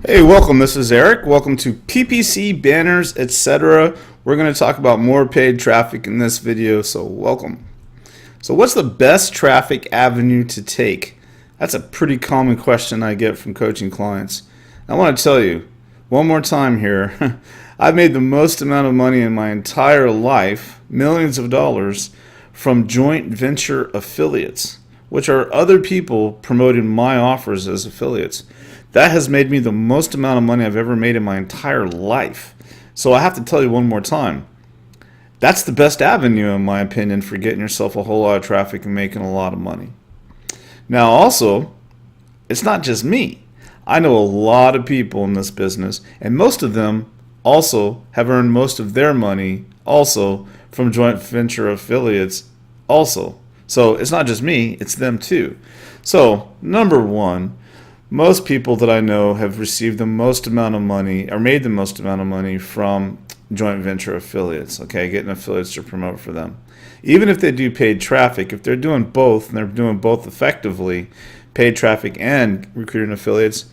Hey, welcome. This is Eric. Welcome to PPC banners, etc. We're going to talk about more paid traffic in this video, so welcome. So what's the best traffic avenue to take? That's a pretty common question I get from coaching clients. I want to tell you one more time here. I've made the most amount of money in my entire life, millions of dollars, from joint venture affiliates, which are other people promoting my offers as affiliates. That has made me the most amount of money I've ever made in my entire life. So I have to tell you one more time, that's the best avenue, in my opinion, for getting yourself a whole lot of traffic and making a lot of money. Now also, it's not just me. I know a lot of people in this business, and most of them also have earned most of their money also from joint venture affiliates also. So it's not just me, it's them too. So number one, most people that I know have received the most amount of money or made the most amount of money from joint venture affiliates, okay, getting affiliates to promote for them. Even if they do paid traffic, if they're doing both and they're doing both effectively, paid traffic and recruiting affiliates,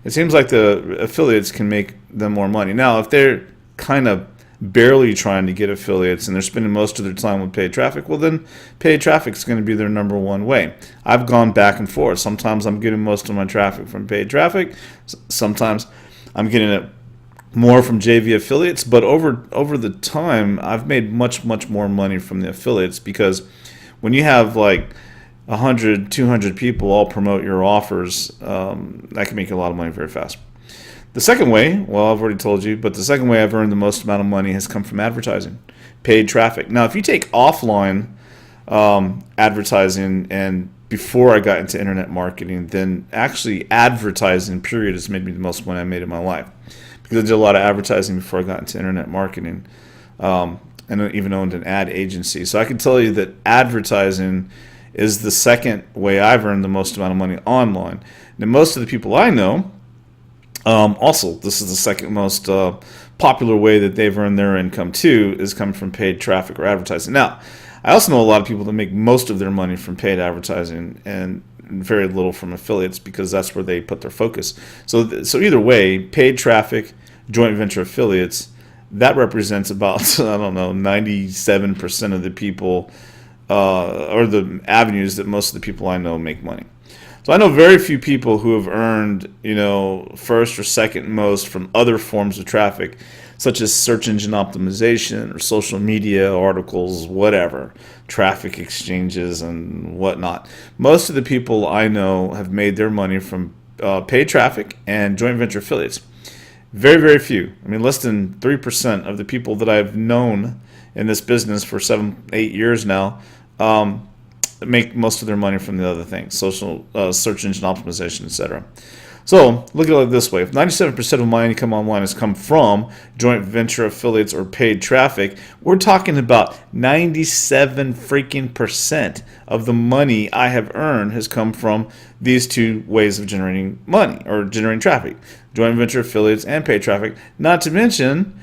it seems like the affiliates can make them more money. Now, if they're kind of barely trying to get affiliates and they're spending most of their time with paid traffic, well then paid traffic is going to be their number one way. I've gone back and forth. Sometimes I'm getting most of my traffic from paid traffic. Sometimes I'm getting it more from JV affiliates, but over the time I've made much more money from the affiliates, because when you have like 100, 200 people all promote your offers, that can make you a lot of money very fast. The second way, well, I've already told you, but the second way I've earned the most amount of money has come from advertising, paid traffic. Now, if you take offline advertising, and before I got into internet marketing, then actually advertising, period, has made me the most money I made in my life, because I did a lot of advertising before I got into internet marketing, and I even owned an ad agency. So I can tell you that advertising is the second way I've earned the most amount of money online. Now, most of the people I know, also, this is the second most popular way that they've earned their income too, is coming from paid traffic or advertising. Now, I also know a lot of people that make most of their money from paid advertising and very little from affiliates, because that's where they put their focus. So either way, paid traffic, joint venture affiliates, that represents about, I don't know, 97% of the people or the avenues that most of the people I know make money. So I know very few people who have earned, first or second most from other forms of traffic, such as search engine optimization or social media articles, whatever, traffic exchanges and whatnot. Most of the people I know have made their money from paid traffic and joint venture affiliates. Very, very few. I mean, less than 3% of the people that I've known in this business for 7-8 years now make most of their money from the other things, social search engine optimization, etc. So look at it this way: if 97% of my income online has come from joint venture affiliates or paid traffic, we're talking about 97 freaking percent of the money I have earned has come from these two ways of generating money or generating traffic: joint venture affiliates and paid traffic. Not to mention,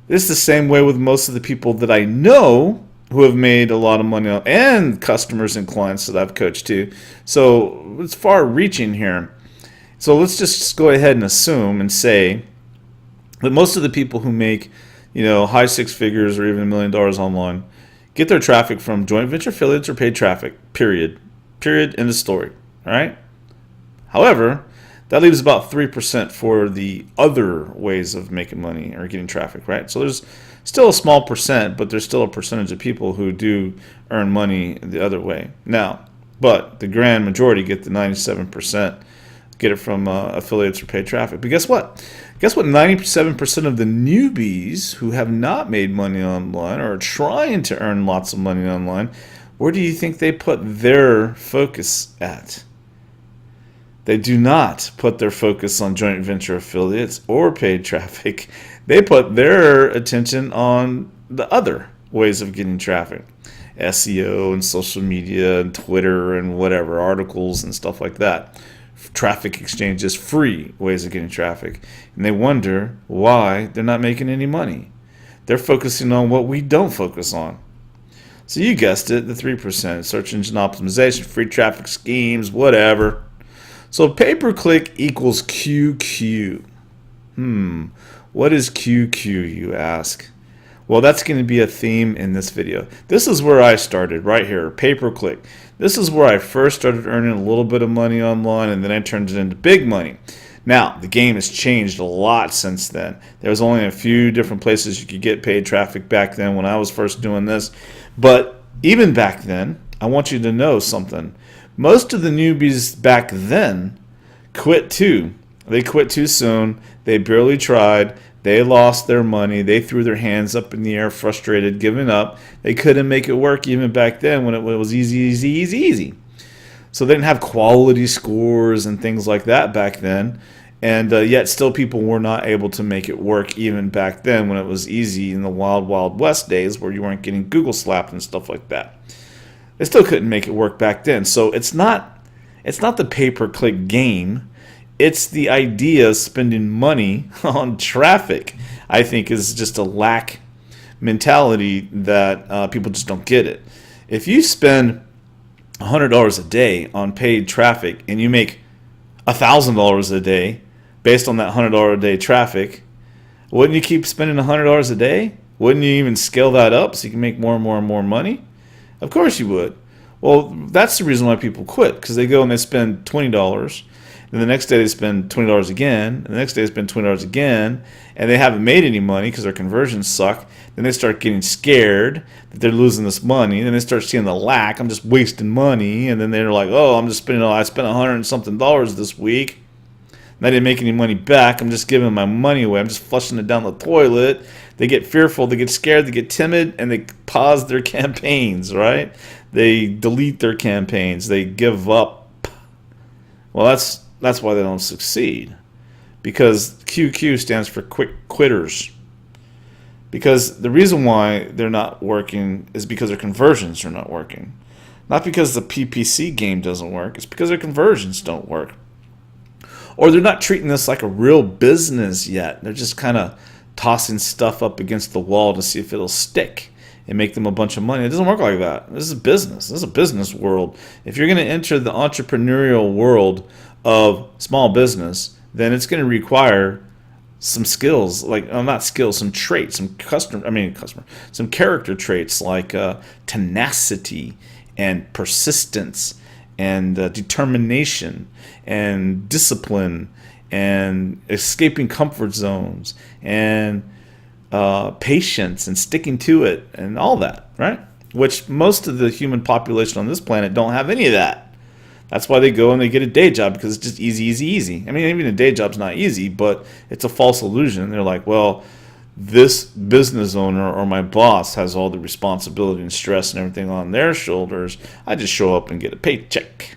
this is the same way with most of the people that I know who have made a lot of money, and customers and clients that I've coached too. So it's far reaching here. So let's just go ahead and assume and say that most of the people who make, high six figures or even $1 million online get their traffic from joint venture affiliates or paid traffic, period. Period, end of story. All right? However, that leaves about 3% for the other ways of making money or getting traffic, right? So there's still a small percent, but there's still a percentage of people who do earn money the other way. Now, but the grand majority get the 97%, get it from affiliates or paid traffic. But guess what? Guess what 97% of the newbies who have not made money online or are trying to earn lots of money online, where do you think they put their focus at? They do not put their focus on joint venture affiliates or paid traffic. They put their attention on the other ways of getting traffic: SEO and social media and Twitter and whatever, articles and stuff like that. Traffic exchanges, free ways of getting traffic. And they wonder why they're not making any money. They're focusing on what we don't focus on. So you guessed it, the 3%, search engine optimization, free traffic schemes, whatever. So pay-per-click equals QQ. What is QQ, you ask? Well, that's going to be a theme in this video. This is where I started, right here, pay-per-click. This is where I first started earning a little bit of money online, and then I turned it into big money. Now, the game has changed a lot since then. There was only a few different places you could get paid traffic back then when I was first doing this. But even back then, I want you to know something. Most of the newbies back then quit too. They quit too soon. They barely tried. They lost their money. They threw their hands up in the air, frustrated, giving up. They couldn't make it work even back then when it was easy. So they didn't have quality scores and things like that back then. And yet still people were not able to make it work even back then when it was easy in the wild, wild west days where you weren't getting Google slapped and stuff like that. They still couldn't make it work back then. So it's not the pay-per-click game. It's the idea of spending money on traffic, I think, is just a lack mentality that people just don't get it. If you spend $100 a day on paid traffic and you make $1,000 a day based on that $100 a day traffic, wouldn't you keep spending $100 a day? Wouldn't you even scale that up so you can make more and more and more money? Of course you would. Well, that's the reason why people quit, because they go and they spend $20, and the next day they spend $20 again, and the next day they spend $20 again, and they haven't made any money because their conversions suck. Then they start getting scared that they're losing this money, and then they start seeing the lack. I'm just wasting money, and then they're like, oh, I spent $100 and something this week, and I didn't make any money back. I'm just giving my money away. I'm just flushing it down the toilet. They get fearful, they get scared, they get timid, and they pause their campaigns, right? They delete their campaigns. They give up. Well, that's why they don't succeed, because QQ stands for quick quitters. Because the reason why they're not working is because their conversions are not working. Not because the PPC game doesn't work, it's because their conversions don't work. Or they're not treating this like a real business yet. They're just kind of tossing stuff up against the wall to see if it'll stick and make them a bunch of money. It doesn't work like that. This is business. This is a business world. If you're going to enter the entrepreneurial world of small business, then it's going to require some skills, some traits, some character traits like tenacity and persistence and determination and discipline and escaping comfort zones and patience and sticking to it and all that, right? Which most of the human population on this planet don't have any of that. That's why they go and they get a day job, because it's just easy. I mean, even a day job's not easy, but it's a false illusion. They're like, well, this business owner or my boss has all the responsibility and stress and everything on their shoulders. I just show up and get a paycheck.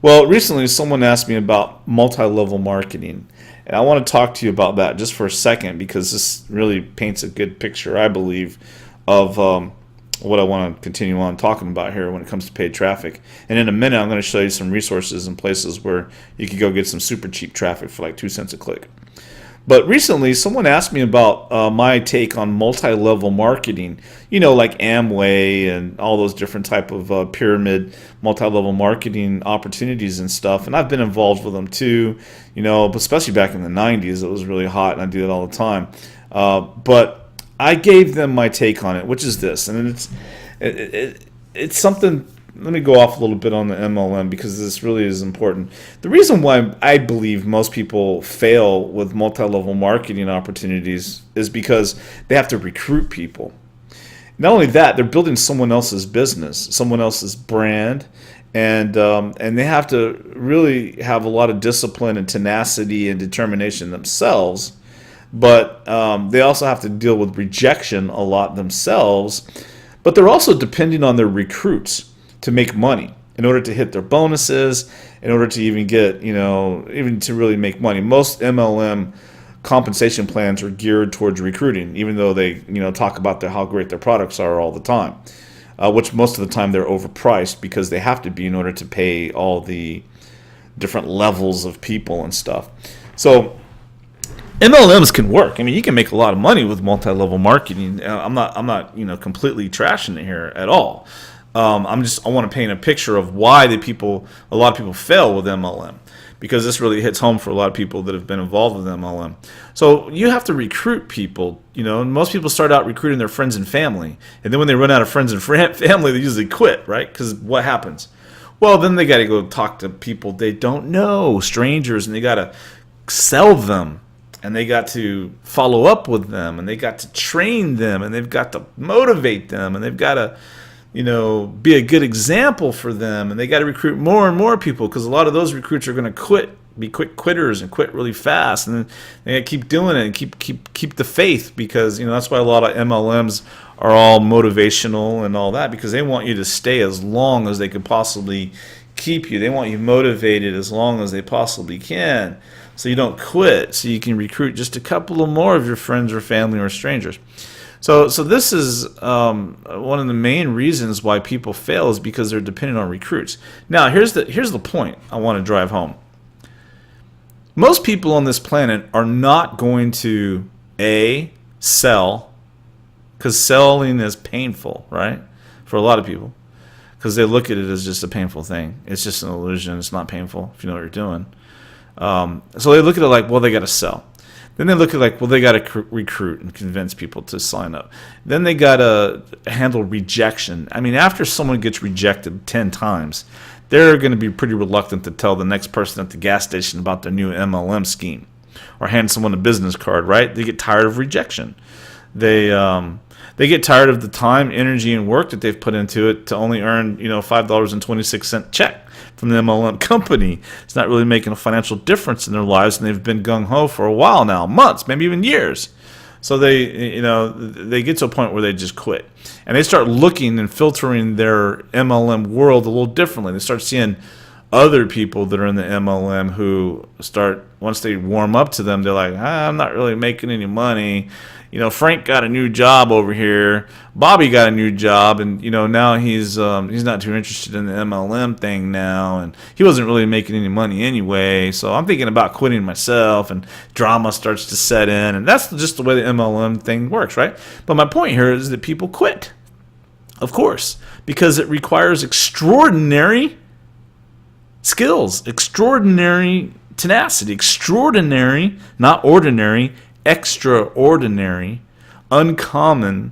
Well, recently someone asked me about multi-level marketing, and I want to talk to you about that just for a second, because this really paints a good picture, I believe, of what I want to continue on talking about here when it comes to paid traffic. And in a minute, I'm going to show you some resources and places where you could go get some super cheap traffic for like 2 cents a click. But recently, someone asked me about my take on multi-level marketing, like Amway and all those different type of pyramid multi-level marketing opportunities and stuff. And I've been involved with them too, but especially back in the 90s, it was really hot, and I do it all the time. But I gave them my take on it, which is this, and it's something. Let me go off a little bit on the MLM, because this really is important. The reason why I believe most people fail with multi-level marketing opportunities is because they have to recruit people. Not only that, they're building someone else's business, someone else's brand, and they have to really have a lot of discipline and tenacity and determination themselves. But they also have to deal with rejection a lot themselves. But they're also depending on their recruits to make money in order to hit their bonuses, in order to even get, even to really make money. Most MLM compensation plans are geared towards recruiting, even though they, talk about how great their products are all the time, which most of the time they're overpriced because they have to be in order to pay all the different levels of people and stuff. So MLMs can work. I mean, you can make a lot of money with multi-level marketing. I'm not, completely trashing it here at all. I want to paint a picture of why a lot of people fail with MLM, because this really hits home for a lot of people that have been involved with MLM. So you have to recruit people, and most people start out recruiting their friends and family. And then when they run out of friends and family, they usually quit, right? Because what happens? Well, then they got to go talk to people they don't know, strangers, and they got to sell them. And they got to follow up with them, and they got to train them, and they've got to motivate them, and they've got to be a good example for them, and they got to recruit more and more people, because a lot of those recruits are going to be quick quitters and quit really fast, and then they got to keep doing it and keep the faith, because that's why a lot of MLMs are all motivational and all that, because they want you to stay as long as they could possibly keep you. They want you motivated as long as they possibly can, so you don't quit, so you can recruit just a couple of more of your friends or family or strangers. So this is one of the main reasons why people fail, is because they're dependent on recruits. Now, here's the point I want to drive home. Most people on this planet are not going to sell, because selling is painful, right? For a lot of people, because they look at it as just a painful thing. It's just an illusion. It's not painful if you know what you're doing. So they look at it like, well, they got to sell. Then they look at like, well, they got to recruit and convince people to sign up. Then they got to handle rejection. I mean, after someone gets rejected 10 times, they're going to be pretty reluctant to tell the next person at the gas station about their new MLM scheme, or hand someone a business card, right? They get tired of rejection. They get tired of the time, energy, and work that they've put into it to only earn, $5.26 check from the MLM company. It's not really making a financial difference in their lives, and they've been gung-ho for a while now, months, maybe even years. So they get to a point where they just quit. And they start looking and filtering their MLM world a little differently. They start seeing other people that are in the MLM who once they warm up to them, they're like, I'm not really making any money. Frank got a new job over here. Bobby got a new job, and now he's not too interested in the MLM thing now, and he wasn't really making any money anyway. So I'm thinking about quitting myself, and drama starts to set in, and that's just the way the MLM thing works, right? But my point here is that people quit, of course, because it requires extraordinary skills, extraordinary tenacity, extraordinary, not ordinary, extraordinary, uncommon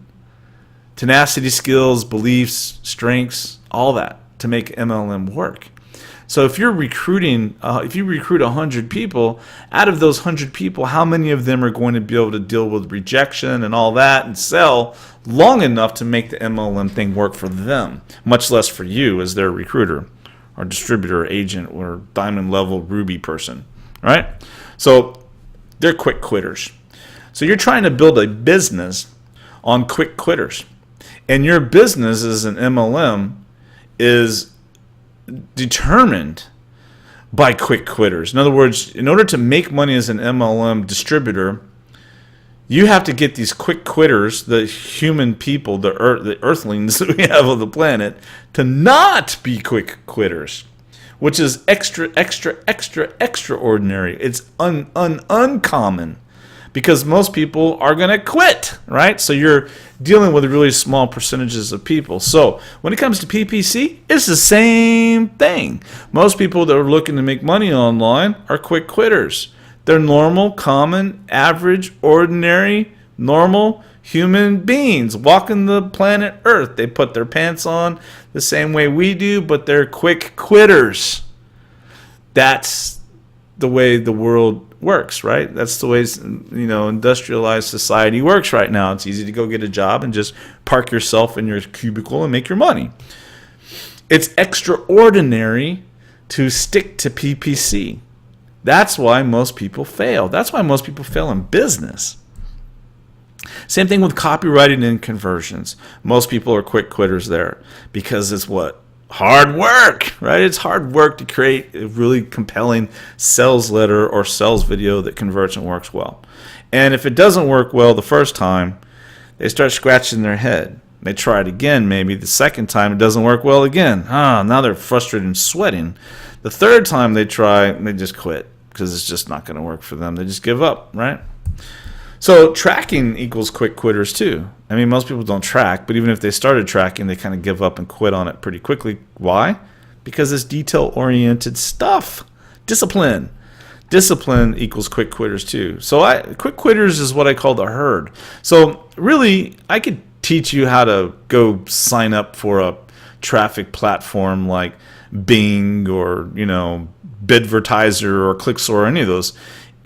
tenacity, skills, beliefs, strengths, all that to make MLM work. So if you're recruiting, if you recruit 100 people, out of those 100 people, how many of them are going to be able to deal with rejection and all that and sell long enough to make the MLM thing work for them, much less for you as their recruiter or distributor or agent or diamond level ruby person, right? So they're quick quitters. So you're trying to build a business on quick quitters. And your business as an MLM is determined by quick quitters. In other words, in order to make money as an MLM distributor, you have to get these quick quitters, the human people, the earthlings that we have on the planet, to not be quick quitters, which is extraordinary. It's uncommon, because most people are going to quit, right? So you're dealing with really small percentages of people. So when it comes to PPC, it's the same thing. Most people that are looking to make money online are quick quitters. They're normal, common, average, ordinary, normal human beings walking the planet Earth. They put their pants on the same way we do, but they're quick quitters. That's the way the world works, right? That's the way industrialized society works right now. It's easy to go get a job and just park yourself in your cubicle and make your money. It's extraordinary to stick to PPC. That's why most people fail. That's why most people fail in business. Same thing with copywriting and conversions. Most people are quick quitters there because it's what? Hard work, right? It's hard work to create a really compelling sales letter or sales video that converts and works well. And if it doesn't work well the first time, they start scratching their head. They try it again, maybe the second time it doesn't work well again. Now they're frustrated and sweating. The third time they try, they just quit because it's just not going to work for them. They just give up, right? So tracking equals quick quitters too. I mean, most people don't track, but even if they started tracking, they kind of give up and quit on it pretty quickly. Why? Because it's detail-oriented stuff. Discipline. Discipline equals quick quitters too. So quick quitters is what I call the herd. So really, I could teach you how to go sign up for a traffic platform like Bing or Bidvertiser or Clicksor or any of those,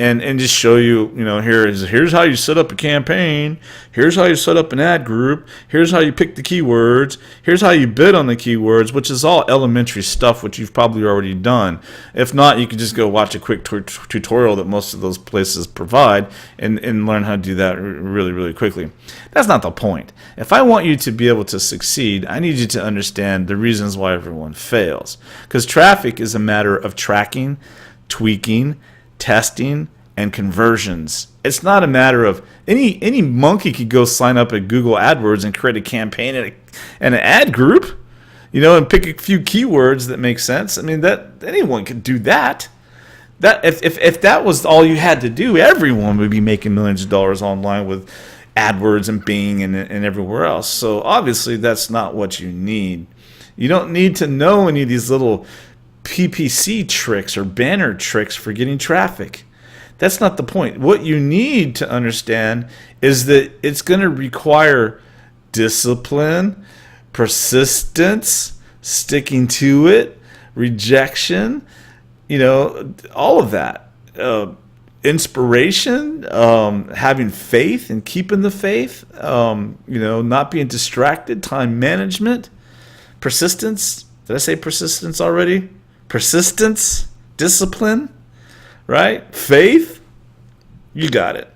and just show you, here's how you set up a campaign, here's how you set up an ad group, here's how you pick the keywords, here's how you bid on the keywords, which is all elementary stuff which you've probably already done. If not, you can just go watch a quick tutorial that most of those places provide and learn how to do that really, really quickly. That's not the point. If I want you to be able to succeed, I need you to understand the reasons why everyone fails. Because traffic is a matter of tracking, tweaking, testing, and conversions. It's not a matter of any monkey could go sign up at Google AdWords and create a campaign and an ad group, and pick a few keywords that make sense. I mean, that anyone could do that. That if that was all you had to do, everyone would be making millions of dollars online with AdWords and Bing and everywhere else. So obviously that's not what you need. You don't need to know any of these little PPC tricks or banner tricks for getting traffic. That's not the point. What you need to understand is that it's going to require discipline, persistence, sticking to it, rejection, all of that. Inspiration, having faith and keeping the faith, not being distracted, time management, persistence. Did I say persistence already? Persistence, discipline, right? Faith, you got it.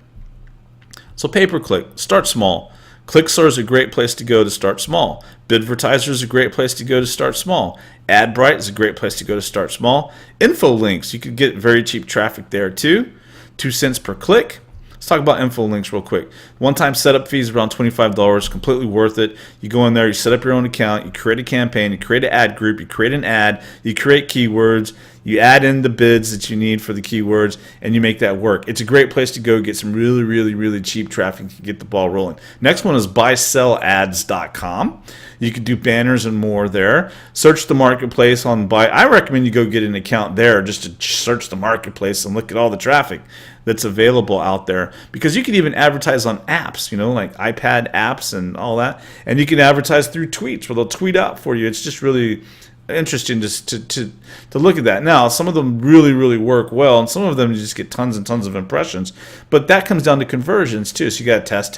So pay-per-click, start small. Clicksor is a great place to go to start small. Bidvertiser is a great place to go to start small. AdBright is a great place to go to start small. Infolinks, you could get very cheap traffic there too. 2 cents per click. Let's talk about Infolinks real quick. One-time setup fees around $25, completely worth it. You go in there, you set up your own account, you create a campaign, you create an ad group, you create an ad, you create keywords, you add in the bids that you need for the keywords, and you make that work. It's a great place to go get some really, really, really cheap traffic to get the ball rolling. Next one is buysell-ads.com. You can do banners and more there. Search the marketplace on buy. I recommend you go get an account there just to search the marketplace and look at all the traffic that's available out there, because you can even advertise on apps, like iPad apps and all that, and you can advertise through tweets where they'll tweet out for you. It's just really interesting just to look at that. Now, some of them really, really work well, and some of them you just get tons and tons of impressions, but that comes down to conversions too. So you got to test,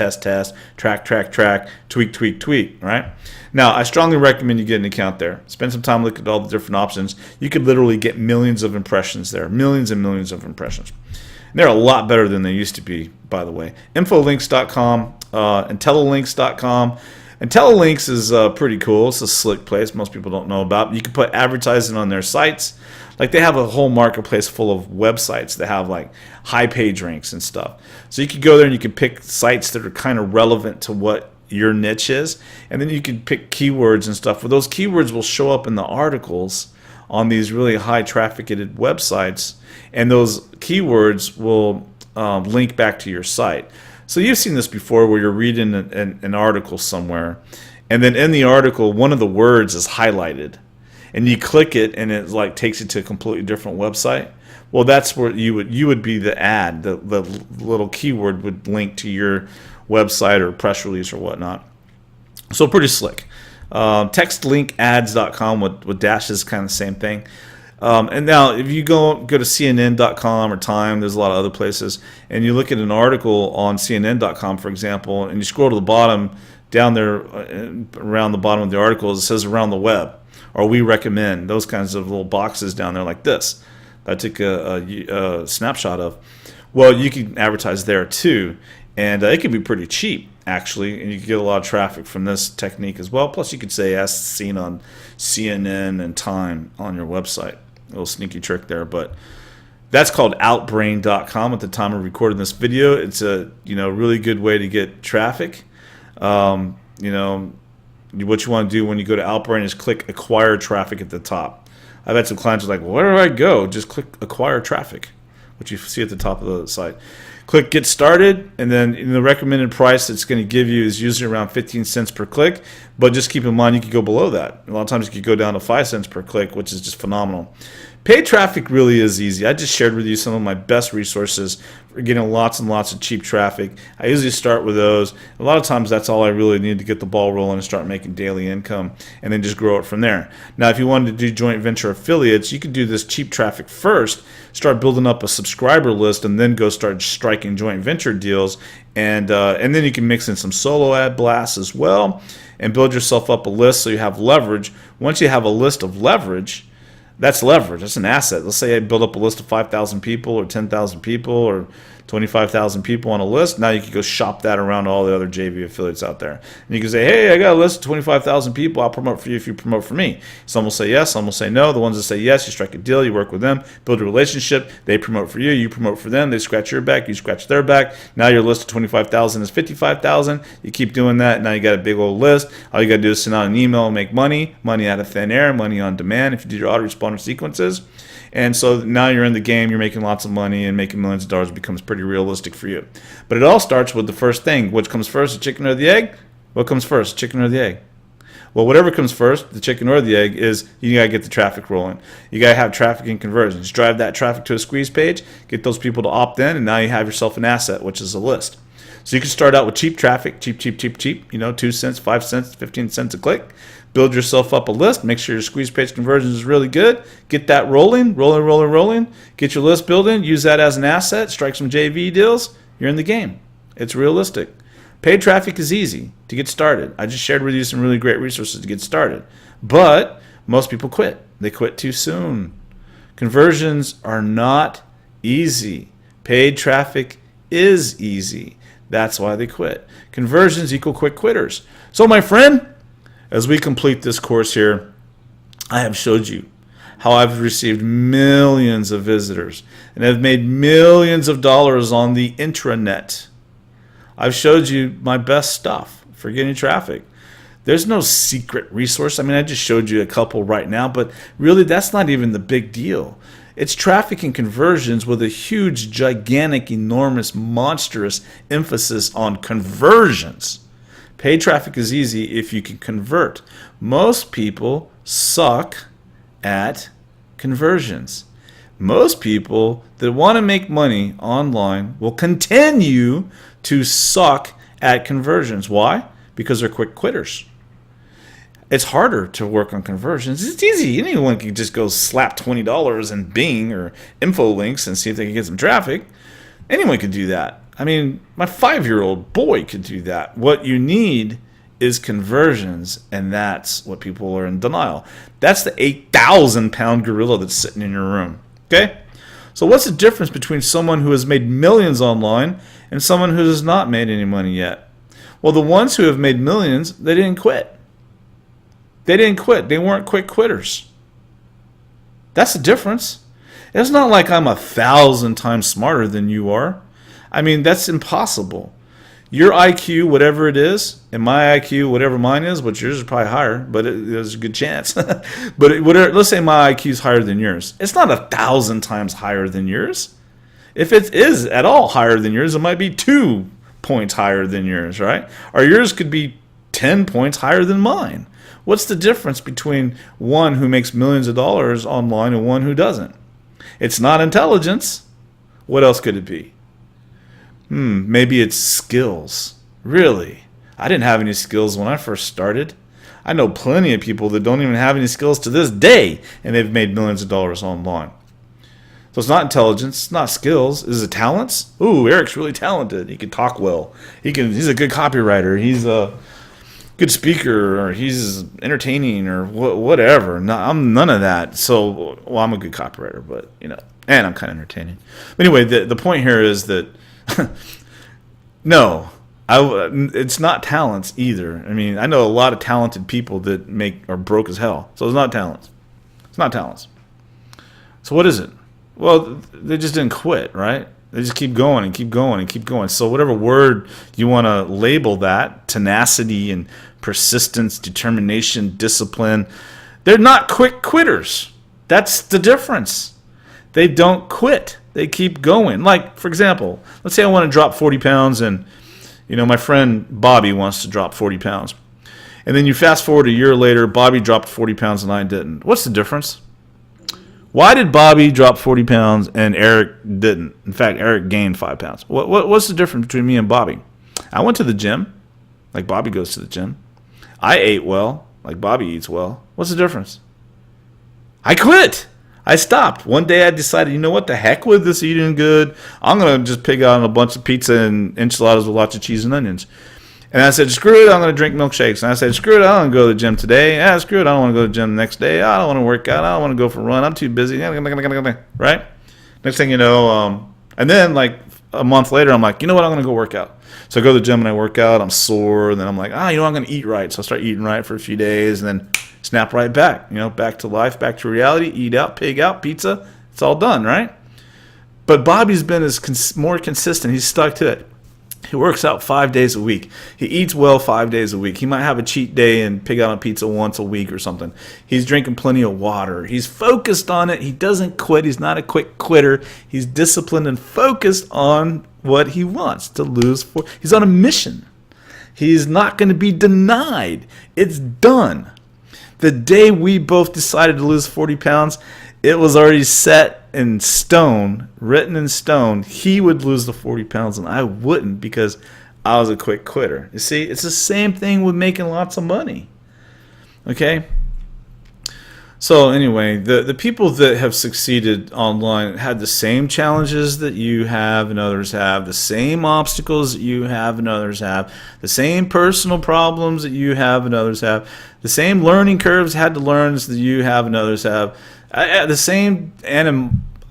track, tweak, right? Now, I strongly recommend you get an account there. Spend some time looking at all the different options. You could literally get millions of impressions there, millions and millions of impressions. And they're a lot better than they used to be, by the way. Infolinks.com, Intellilinks.com. Intellilinks is pretty cool. It's a slick place most people don't know about. You can put advertising on their sites. Like, they have a whole marketplace full of websites that have like high page ranks and stuff. So you can go there and you can pick sites that are kind of relevant to what your niche is, and then you can pick keywords and stuff. Well, those keywords will show up in the articles on these really high trafficked websites, and those keywords will link back to your site. So you've seen this before, where you're reading an article somewhere, and then in the article one of the words is highlighted, and you click it and it like takes you to a completely different website. Well, that's where you would be the ad. The little keyword would link to your website or press release or whatnot. So pretty slick. Textlinkads.com with dashes, kind of the same thing. And now if you go to CNN.com or Time, there's a lot of other places, and you look at an article on CNN.com, for example, and you scroll to the bottom, down there around the bottom of the article, it says around the web, or we recommend, those kinds of little boxes down there like this that I took a snapshot of. Well, you can advertise there too, and it can be pretty cheap actually, and you can get a lot of traffic from this technique as well. Plus you could say as seen on CNN and Time on your website. A little sneaky trick there, but that's called Outbrain.com at the time of recording this video. It's a really good way to get traffic. What you want to do when you go to Outbrain is click acquire traffic at the top. I've had some clients who are like, well, where do I go? Just click acquire traffic, which you see at the top of the site. Click get started, and then the recommended price it's going to give you is usually around 15 cents per click, but just keep in mind you could go below that. A lot of times you could go down to 5 cents per click, which is just phenomenal. Paid traffic really is easy. I just shared with you some of my best resources for getting lots and lots of cheap traffic. I usually start with those. A lot of times that's all I really need to get the ball rolling and start making daily income, and then just grow it from there. Now, if you wanted to do joint venture affiliates, you could do this cheap traffic first, start building up a subscriber list, and then go start striking joint venture deals, and then you can mix in some solo ad blasts as well, and build yourself up a list so you have leverage. Once you have a list of leverage, that's leverage. That's an asset. Let's say I build up a list of 5,000 people or 10,000 people or 25,000 people on a list. Now you can go shop that around to all the other JV affiliates out there. And you can say, hey, I got a list of 25,000 people. I'll promote for you if you promote for me. Some will say yes. Some will say no. The ones that say yes, you strike a deal. You work with them, build a relationship. They promote for you. You promote for them. They scratch your back. You scratch their back. Now your list of 25,000 is 55,000. You keep doing that. Now you got a big old list. All you got to do is send out an email and make money out of thin air, money on demand if you do your autoresponder sequences. And so now you're in the game, you're making lots of money, and making millions of dollars becomes pretty realistic for you. But it all starts with the first thing. What comes first, the chicken or the egg? What comes first, chicken or the egg? Well, whatever comes first, the chicken or the egg, is you got to get the traffic rolling. You got to have traffic and conversions. Drive that traffic to a squeeze page, get those people to opt in, and now you have yourself an asset, which is a list. So you can start out with cheap traffic, cheap, 2 cents, 5 cents, 15 cents a click. Build yourself up a list. Make sure your squeeze page conversions is really good. Get that rolling. Get your list building. Use that as an asset. Strike some JV deals. You're in the game. It's realistic. Paid traffic is easy to get started. I just shared with you some really great resources to get started. But most people quit. They quit too soon. Conversions are not easy. Paid traffic is easy. That's why they quit. Conversions equal quick quitters. So my friend, as we complete this course here, I have showed you how I've received millions of visitors and have made millions of dollars on the intranet. I've showed you my best stuff for getting traffic. There's no secret resource. I mean, I just showed you a couple right now, but really that's not even the big deal. It's traffic and conversions with a huge, gigantic, enormous, monstrous emphasis on conversions. Paid traffic is easy if you can convert. Most people suck at conversions. Most people that want to make money online will continue to suck at conversions. Why? Because they're quick quitters. It's harder to work on conversions. It's easy. Anyone can just go slap $20 in Bing or InfoLinks and see if they can get some traffic. Anyone could do that. I mean, my 5-year-old boy could do that. What you need is conversions, and that's what people are in denial. That's the 8,000-pound gorilla that's sitting in your room. Okay? So what's the difference between someone who has made millions online and someone who has not made any money yet? Well, the ones who have made millions, they didn't quit. They didn't quit. They weren't quick quitters. That's the difference. It's not like I'm 1,000 times smarter than you are. I mean, that's impossible. Your IQ, whatever it is, and my IQ, whatever mine is, which yours is probably higher, but there's a good chance. But let's say my IQ is higher than yours. It's not 1,000 times higher than yours. If it is at all higher than yours, it might be 2 points higher than yours, right? Or yours could be 10 points higher than mine. What's the difference between one who makes millions of dollars online and one who doesn't? It's not intelligence. What else could it be? Maybe it's skills. Really? I didn't have any skills when I first started. I know plenty of people that don't even have any skills to this day, and they've made millions of dollars online. So it's not intelligence, it's not skills. Is it talents? Ooh, Eric's really talented. He can talk well. He's a good copywriter. He's a good speaker, or he's entertaining, or whatever. No, I'm none of that. So, well, I'm a good copywriter, but and I'm kind of entertaining. But anyway, the point here is that no, it's not talents either. I mean, I know a lot of talented people that are broke as hell. So it's not talents. It's not talents. So what is it? Well, they just didn't quit, right? They just keep going and keep going and keep going. So whatever word you want to label that, tenacity and persistence, determination, discipline, they're not quick quitters. That's the difference. They don't quit. They keep going. Like, for example, let's say I want to drop 40 pounds and, my friend Bobby wants to drop 40 pounds. And then you fast forward a year later, Bobby dropped 40 pounds and I didn't. What's the difference? Why did Bobby drop 40 pounds and Eric didn't? In fact, Eric gained 5 pounds. What's the difference between me and Bobby? I went to the gym, like Bobby goes to the gym. I ate well, like Bobby eats well. What's the difference? I quit. I stopped. One day I decided, you know what, the heck with this eating good. I'm going to just pig out on a bunch of pizza and enchiladas with lots of cheese and onions. And I said, screw it, I'm going to drink milkshakes. And I said, screw it, I don't want to go to the gym today. Yeah, screw it, I don't want to go to the gym the next day. I don't want to work out. I don't want to go for a run. I'm too busy. Right? Next thing you know, and then like a month later, I'm like, you know what, I'm going to go work out. So I go to the gym and I work out. I'm sore. And then I'm like, you know, I'm going to eat right. So I start eating right for a few days and then snap right back. You know, back to life, back to reality. Eat out, pig out, pizza. It's all done, right? But Bobby's been more consistent. He's stuck to it. He works out 5 days a week. He eats well 5 days a week. He might have a cheat day and pig out on pizza once a week or something. He's drinking plenty of water. He's focused on it. He doesn't quit. He's not a quick quitter. He's disciplined and focused on what he wants to lose. He's on a mission. He's not going to be denied. It's done. The day we both decided to lose 40 pounds, it was already set in stone, written in stone. He would lose the 40 pounds and I wouldn't because I was a quick quitter. You see, it's the same thing with making lots of money. Okay? So anyway, the people that have succeeded online had the same challenges that you have and others have, the same obstacles that you have and others have, the same personal problems that you have and others have, the same learning curves had to learn that you have and others have, the same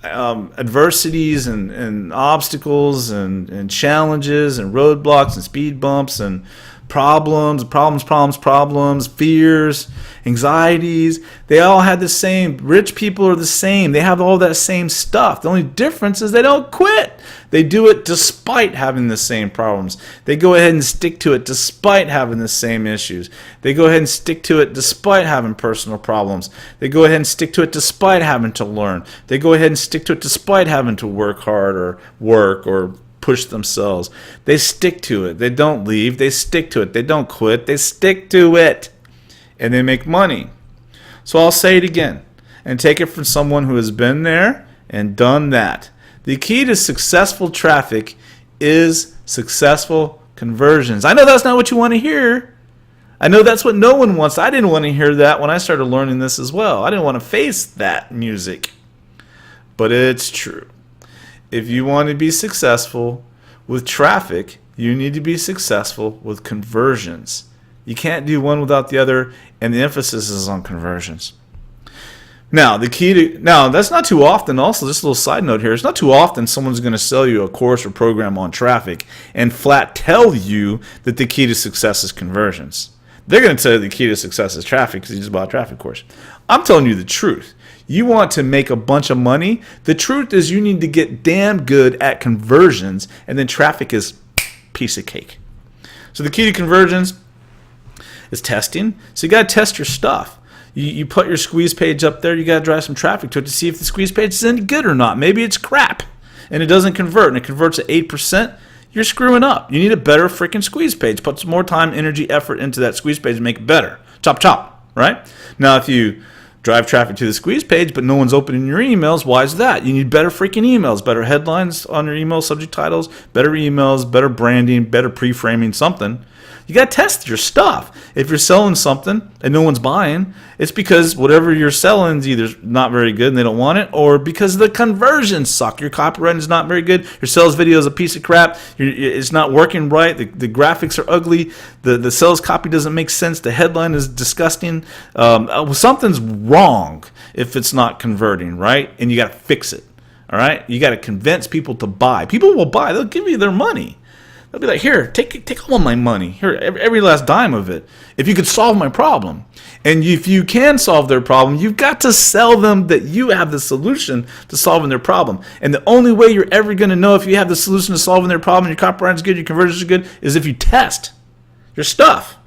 adversities and obstacles and challenges and roadblocks and speed bumps and problems, fears, anxieties. They all had the same. Rich people are the same. They have all that same stuff. The only difference is they don't quit. They do it despite having the same problems. They go ahead and stick to it despite having the same issues. They go ahead and stick to it despite having personal problems. They go ahead and stick to it despite having to learn. They go ahead and stick to it despite having to work hard or work or push themselves. They stick to it. They don't leave. They stick to it. They don't quit. They stick to it. And they make money. So I'll say it again and take it from someone who has been there and done that. The key to successful traffic is successful conversions. I know that's not what you want to hear. I know that's what no one wants. I didn't want to hear that when I started learning this as well. I didn't want to face that music. But it's true. If you want to be successful with traffic, you need to be successful with conversions. You can't do one without the other, and the emphasis is on conversions. Now, that's not too often. Also, just a little side note here. It's not too often someone's going to sell you a course or program on traffic and flat tell you that the key to success is conversions. They're going to tell you the key to success is traffic because you just bought a traffic course. I'm telling you the truth. You want to make a bunch of money? The truth is you need to get damn good at conversions, and then traffic is piece of cake. So the key to conversions is testing. So you got to test your stuff. You put your squeeze page up there. You got to drive some traffic to it to see if the squeeze page is any good or not. Maybe it's crap and it doesn't convert, and it converts at 8%. You're screwing up. You need a better freaking squeeze page. Put some more time, energy, effort into that squeeze page and make it better. Chop, chop, right? Now, if you drive traffic to the squeeze page, but no one's opening your emails, why is that? You need better freaking emails, better headlines on your email, subject titles, better emails, better branding, better pre-framing, something. You got to test your stuff. If you're selling something and no one's buying, it's because whatever you're selling is either not very good and they don't want it, or because the conversions suck. Your copywriting is not very good. Your sales video is a piece of crap. It's not working right. The graphics are ugly. The sales copy doesn't make sense. The headline is disgusting. Something's wrong if it's not converting, right? And you got to fix it, all right? You got to convince people to buy. People will buy. They'll give you their money. They'll be like, here, take all my money. Here, every last dime of it. If you could solve my problem. And if you can solve their problem, you've got to sell them that you have the solution to solving their problem. And the only way you're ever going to know if you have the solution to solving their problem, your copywriting is good, your conversions are good, is if you test your stuff.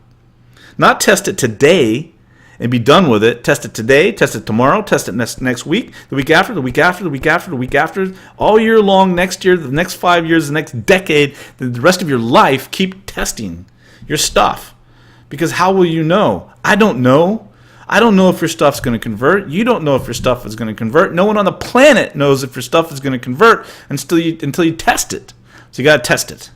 Not test it today and be done with it. Test it today, test it tomorrow, test it next week, the week after, the week after, the week after, the week after, all year long, next year, the next 5 years, the next decade, the rest of your life. Keep testing your stuff. Because how will you know? I don't know. I don't know if your stuff's going to convert. You don't know if your stuff is going to convert. No one on the planet knows if your stuff is going to convert until you test it. So you got to test it.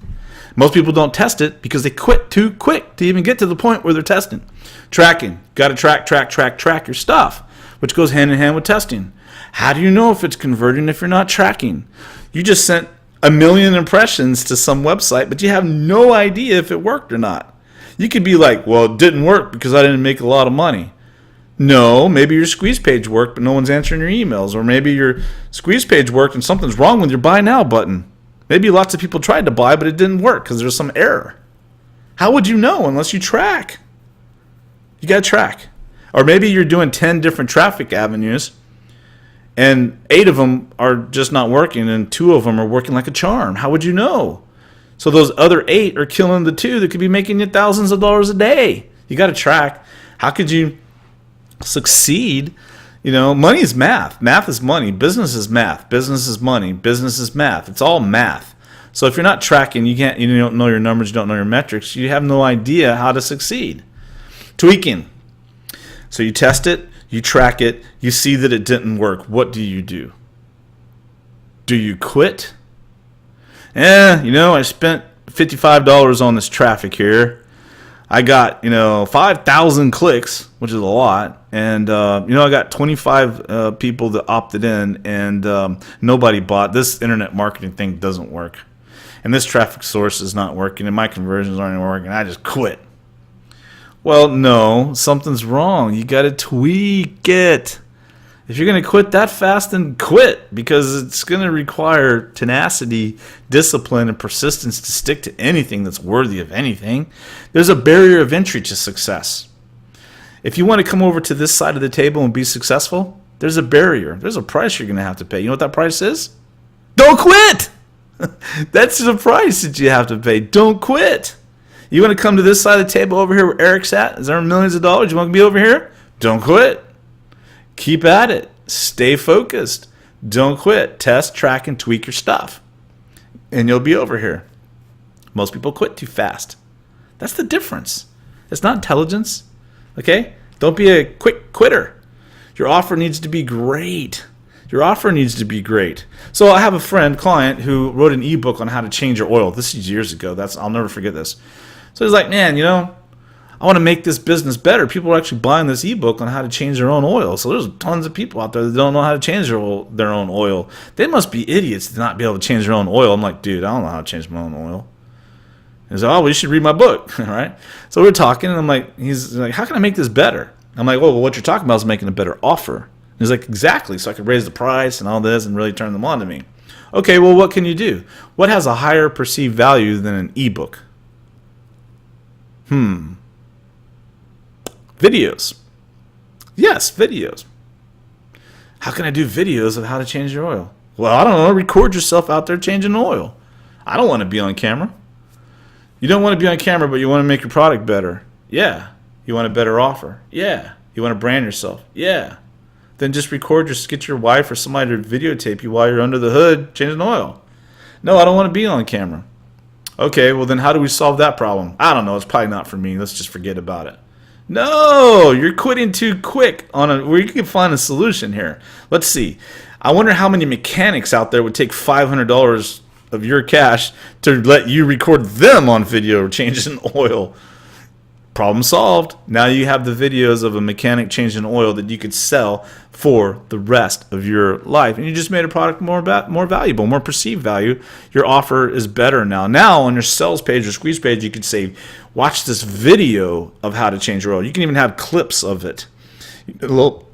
Most people don't test it because they quit too quick to even get to the point where they're testing. Tracking. Got to track your stuff, which goes hand in hand with testing. How do you know if it's converting if you're not tracking? You just sent 1 million impressions to some website, but you have no idea if it worked or not. You could be like, well, it didn't work because I didn't make a lot of money. No, maybe your squeeze page worked, but no one's answering your emails. Or maybe your squeeze page worked and something's wrong with your buy now button. Maybe lots of people tried to buy, but it didn't work because there's some error. How would you know unless you track? You got to track. Or maybe you're doing 10 different traffic avenues, and 8 of them are just not working, and 2 of them are working like a charm. How would you know? So those other 8 are killing the 2 that could be making you thousands of dollars a day. You got to track. How could you succeed? Money is math. Math is money. Business is math. Business is money. Business is math. It's all math. So if you're not tracking, you don't know your numbers, you don't know your metrics, you have no idea how to succeed. Tweaking. So you test it, you track it, you see that it didn't work. What do you do? Do you quit? I spent $55 on this traffic here. I got, 5,000 clicks, which is a lot. And, I got 25 people that opted in, and nobody bought. This internet marketing thing doesn't work. And this traffic source is not working, and my conversions aren't even working. I just quit. Well, no, something's wrong. You got to tweak it. If you're going to quit that fast, then quit, because it's going to require tenacity, discipline, and persistence to stick to anything that's worthy of anything. There's a barrier of entry to success. If you want to come over to this side of the table and be successful, there's a barrier. There's a price you're going to have to pay. You know what that price is? Don't quit! That's the price that you have to pay. Don't quit. You want to come to this side of the table over here where Eric's at? Is there millions of dollars? You want to be over here? Don't quit. Keep at it. Stay focused. Don't quit. Test, track, and tweak your stuff. And you'll be over here. Most people quit too fast. That's the difference. It's not intelligence. Okay? Don't be a quick quitter. Your offer needs to be great. Your offer needs to be great. So I have a client who wrote an ebook on how to change your oil. This is years ago. I'll never forget this. So he's like, man, I want to make this business better. People are actually buying this ebook on how to change their own oil. So there's tons of people out there that don't know how to change their own oil. They must be idiots to not be able to change their own oil. I'm like, dude, I don't know how to change my own oil. He's like, oh, well, you should read my book, all right? So we're talking, and he's like, how can I make this better? I'm like, well, what you're talking about is making a better offer. He's like, exactly, so I could raise the price and all this and really turn them on to me. Okay, well, what can you do? What has a higher perceived value than an ebook? Videos. Yes, videos. How can I do videos of how to change your oil? Well, I don't know. Record yourself out there changing oil. I don't want to be on camera. You don't want to be on camera, but you want to make your product better. Yeah. You want a better offer. Yeah. You want to brand yourself. Yeah. Then just get your wife or somebody to videotape you while you're under the hood changing oil. No, I don't want to be on camera. Okay, well then how do we solve that problem? I don't know. It's probably not for me. Let's just forget about it. No, you're quitting too quick where you can find a solution here. Let's see. I wonder how many mechanics out there would take $500 of your cash to let you record them on video changing oil. Problem solved. Now you have the videos of a mechanic changing oil that you could sell for the rest of your life. And you just made a product more valuable, more perceived value. Your offer is better now. Now on your sales page or squeeze page, you could say, watch this video of how to change your oil. You can even have clips of it. Little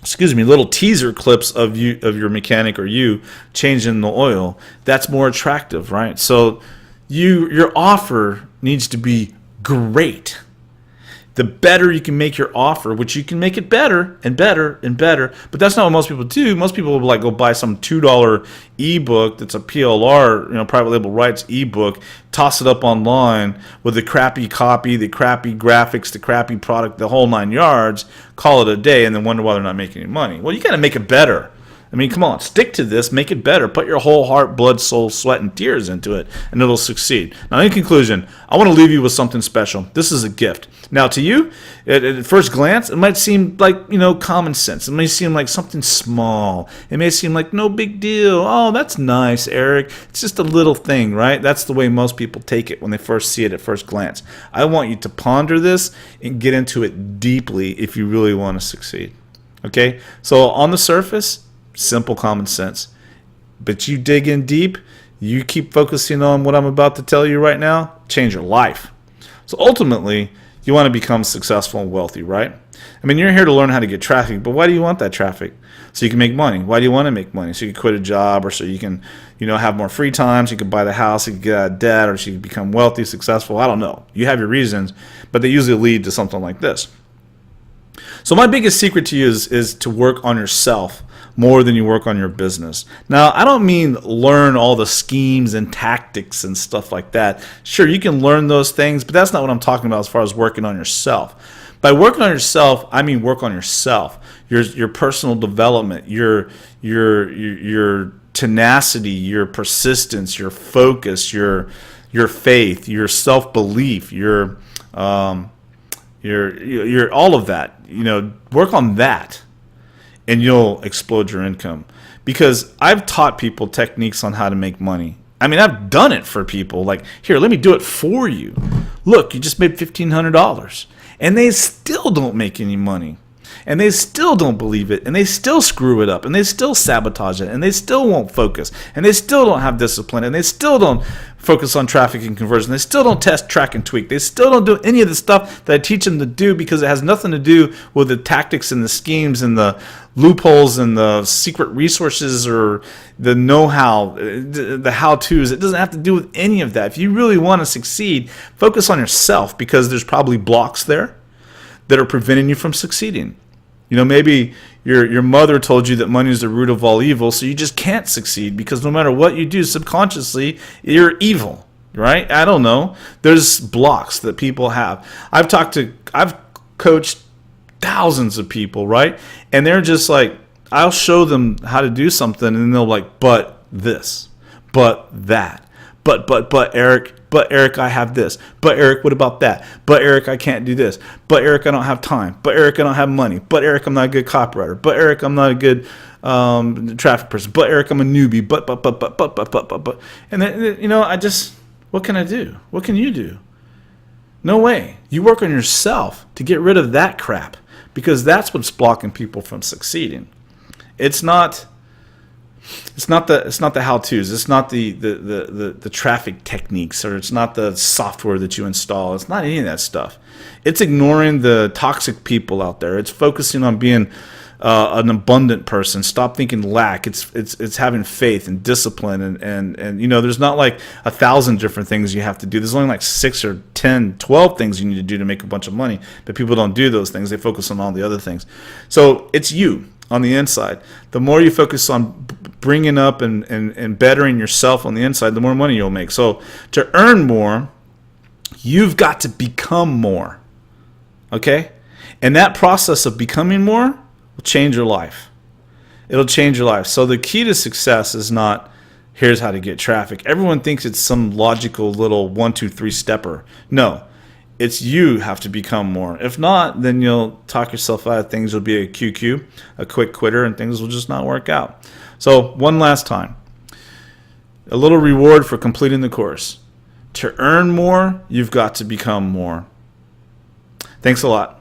teaser clips of your mechanic or you changing the oil. That's more attractive, right? So your offer needs to be great. The better you can make your offer, which you can make it better and better and better, but that's not what most people do. Most people will go buy some $2 ebook that's a PLR, private label rights ebook, toss it up online with the crappy copy, the crappy graphics, the crappy product, the whole 9 yards, call it a day, and then wonder why they're not making any money. Well, you got to make it better. I mean, come on, stick to this, make it better, put your whole heart, blood, soul, sweat, and tears into it, and it'll succeed. Now, in conclusion, I want to leave you with something special. This is a gift. Now, to you, at first glance, it might seem like, common sense. It may seem like something small. It may seem like no big deal. Oh, that's nice, Eric. It's just a little thing, right? That's the way most people take it when they first see it at first glance. I want you to ponder this and get into it deeply if you really want to succeed. Okay? So, on the surface, simple common sense. But you dig in deep, you keep focusing on what I'm about to tell you right now, change your life. So ultimately, you want to become successful and wealthy, right? I mean, you're here to learn how to get traffic, but why do you want that traffic? So you can make money. Why do you want to make money? So you can quit a job, or so you can, have more free time, so you can buy the house, you can get out of debt, or so you can become wealthy, successful. I don't know. You have your reasons, but they usually lead to something like this. So my biggest secret to you is to work on yourself more than you work on your business. Now, I don't mean learn all the schemes and tactics and stuff like that. Sure, you can learn those things, but that's not what I'm talking about as far as working on yourself. By working on yourself, I mean work on yourself, your personal development, your tenacity, your persistence, your focus, your faith, your self-belief, your all of that. Work on that, and you'll explode your income. Because I've taught people techniques on how to make money. I mean, I've done it for people. Like, here, let me do it for you. Look, you just made $1,500. And they still don't make any money. And they still don't believe it. And they still screw it up. And they still sabotage it. And they still won't focus. And they still don't have discipline. And they still don't focus on traffic and conversion. They still don't test, track, and tweak. They still don't do any of the stuff that I teach them to do, because it has nothing to do with the tactics and the schemes and the loopholes and the secret resources or the know-how, the how-tos. It doesn't have to do with any of that. If you really want to succeed, focus on yourself, because there's probably blocks there that are preventing you from succeeding. Maybe your mother told you that money is the root of all evil, so you just can't succeed, because no matter what you do subconsciously, you're evil, right? I don't know. There's blocks that people have. I've coached thousands of people, right? And they're just like, I'll show them how to do something, and they'll like, but this, but that, but Eric, I have this. But Eric, what about that? But Eric, I can't do this. But Eric, I don't have time. But Eric, I don't have money. But Eric, I'm not a good copywriter. But Eric, I'm not a good traffic person. But Eric, I'm a newbie. But. And then, what can I do? What can you do? No way. You work on yourself to get rid of that crap, because that's what's blocking people from succeeding. It's not the how-tos. It's not the traffic techniques, or it's not the software that you install. It's not any of that stuff. It's ignoring the toxic people out there. It's focusing on being an abundant person. Stop thinking lack. It's having faith and discipline, and there's not like 1,000 different things you have to do. There's only like 6 or 10, 12 things you need to do to make a bunch of money, but people don't do those things. They focus on all the other things. So it's you on the inside. The more you focus on bringing up and bettering yourself on the inside, the more money you'll make. So to earn more, you've got to become more. Okay? And that process of becoming more will change your life. It'll change your life. So the key to success is not, here's how to get traffic. Everyone thinks it's some logical little 1, 2, 3 stepper. No. It's you have to become more. If not, then you'll talk yourself out of things. You'll be a QQ, a quick quitter, and things will just not work out. So one last time, a little reward for completing the course. To earn more, you've got to become more. Thanks a lot.